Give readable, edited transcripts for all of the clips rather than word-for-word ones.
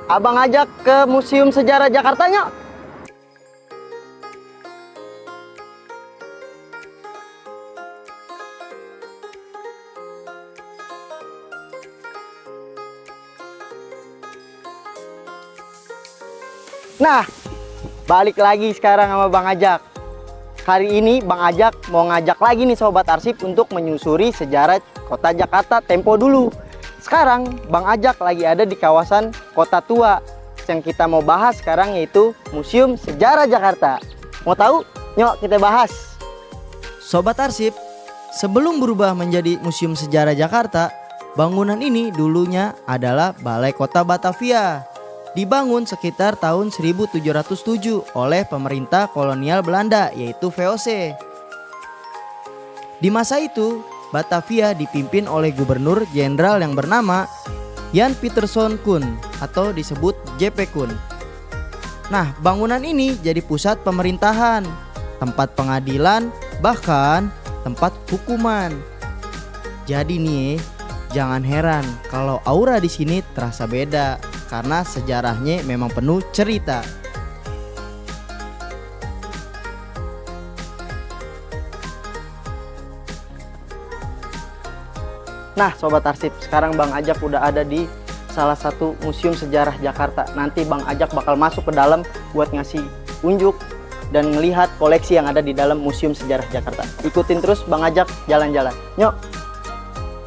abang ajak ke Museum Sejarah Jakarta nyok. Nah, balik lagi sekarang sama Bang Ajak. Hari ini Bang Ajak mau ngajak lagi nih Sobat Arsip untuk menyusuri sejarah kota Jakarta tempo dulu. Sekarang Bang Ajak lagi ada di kawasan Kota Tua. Yang kita mau bahas sekarang yaitu Museum Sejarah Jakarta. Mau tahu? Yuk kita bahas. Sobat Arsip, sebelum berubah menjadi Museum Sejarah Jakarta, bangunan ini dulunya adalah Balai Kota Batavia. Dibangun sekitar tahun 1707 oleh pemerintah kolonial Belanda yaitu VOC. Di masa itu, Batavia dipimpin oleh gubernur jenderal yang bernama Jan Pieterszoon Koen atau disebut JP Koen. Nah, bangunan ini jadi pusat pemerintahan, tempat pengadilan, bahkan tempat hukuman. Jadi nih, jangan heran kalau aura di sini terasa beda karena sejarahnya memang penuh cerita. Nah Sobat Arsip, sekarang Bang Ajak udah ada di salah satu Museum Sejarah Jakarta. Nanti Bang Ajak bakal masuk ke dalam buat ngasih unjuk dan ngelihat koleksi yang ada di dalam Museum Sejarah Jakarta. Ikutin terus Bang Ajak jalan-jalan. Yuk.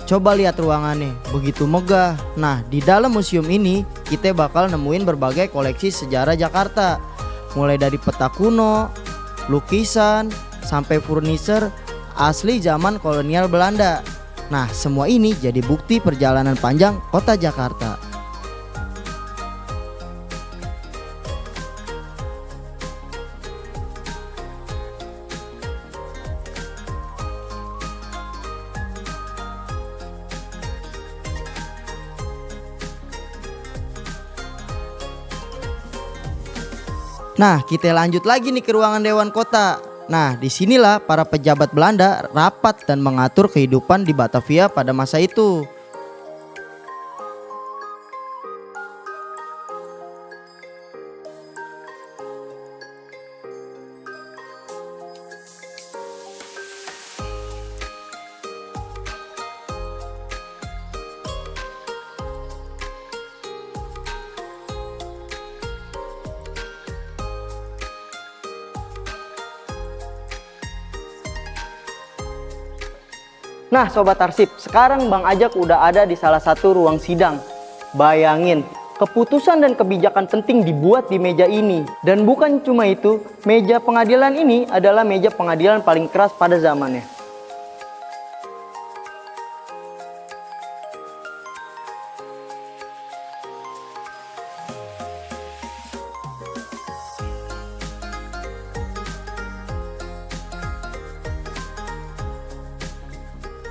Coba lihat ruangannya, begitu megah. Nah, di dalam museum ini kita bakal nemuin berbagai koleksi sejarah Jakarta. Mulai dari peta kuno, lukisan, sampai furniture asli zaman kolonial Belanda. Nah, semua ini jadi bukti perjalanan panjang kota Jakarta. Nah, kita lanjut lagi nih ke ruangan Dewan Kota. Nah, disinilah para pejabat Belanda rapat dan mengatur kehidupan di Batavia pada masa itu. Nah Sobat Arsip, sekarang Bang Ajak udah ada di salah satu ruang sidang. Bayangin, keputusan dan kebijakan penting dibuat di meja ini. Dan bukan cuma itu, meja pengadilan ini adalah meja pengadilan paling keras pada zamannya.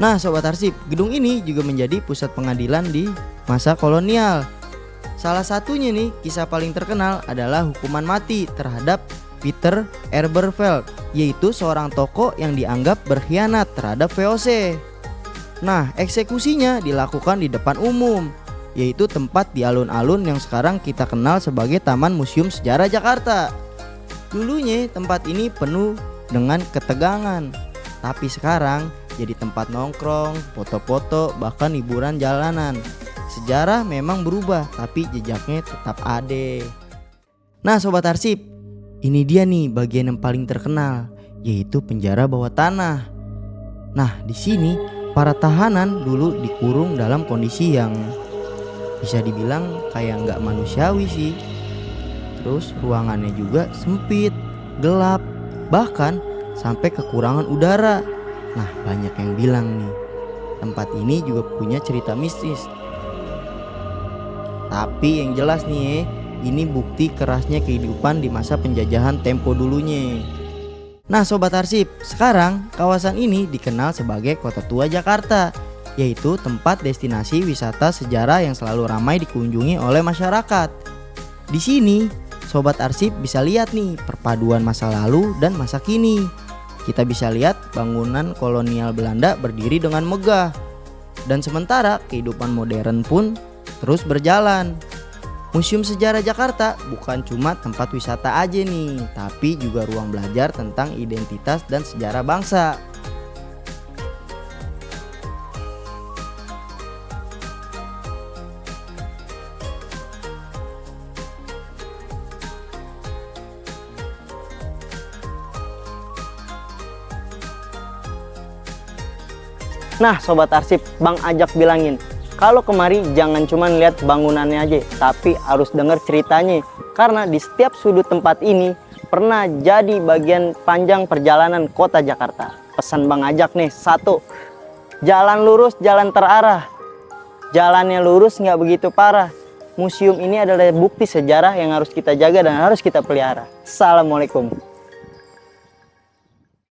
Nah, Sobat Arsip, gedung ini juga menjadi pusat pengadilan di masa kolonial. Salah satunya nih, kisah paling terkenal adalah hukuman mati terhadap Peter Eberveld, yaitu seorang tokoh yang dianggap berkhianat terhadap VOC. Nah, eksekusinya dilakukan di depan umum, yaitu tempat di alun-alun yang sekarang kita kenal sebagai Taman Museum Sejarah Jakarta. Dulunya tempat ini penuh dengan ketegangan, tapi sekarang jadi tempat nongkrong, foto-foto, bahkan hiburan jalanan. Sejarah memang berubah, tapi jejaknya tetap ada. Nah Sobat Arsip, ini dia nih bagian yang paling terkenal, yaitu penjara bawah tanah. Nah di sini para tahanan dulu dikurung dalam kondisi yang bisa dibilang kayak nggak manusiawi sih. Terus ruangannya juga sempit, gelap, bahkan sampai kekurangan udara. Nah banyak yang bilang nih, tempat ini juga punya cerita mistis. Tapi yang jelas nih ini bukti kerasnya kehidupan di masa penjajahan tempo dulunya. Nah Sobat Arsip, sekarang kawasan ini dikenal sebagai Kota Tua Jakarta, yaitu tempat destinasi wisata sejarah yang selalu ramai dikunjungi oleh masyarakat. Di sini Sobat Arsip bisa lihat nih perpaduan masa lalu dan masa kini. Kita bisa lihat bangunan kolonial Belanda berdiri dengan megah, dan sementara kehidupan modern pun terus berjalan. Museum Sejarah Jakarta bukan cuma tempat wisata aja nih, tapi juga ruang belajar tentang identitas dan sejarah bangsa. Nah Sobat Arsip, Bang Ajak bilangin, kalau kemari jangan cuma lihat bangunannya aja, tapi harus dengar ceritanya. Karena di setiap sudut tempat ini pernah jadi bagian panjang perjalanan kota Jakarta. Pesan Bang Ajak nih, satu, jalan lurus, jalan terarah. Jalannya lurus nggak begitu parah. Museum ini adalah bukti sejarah yang harus kita jaga dan harus kita pelihara. Assalamualaikum.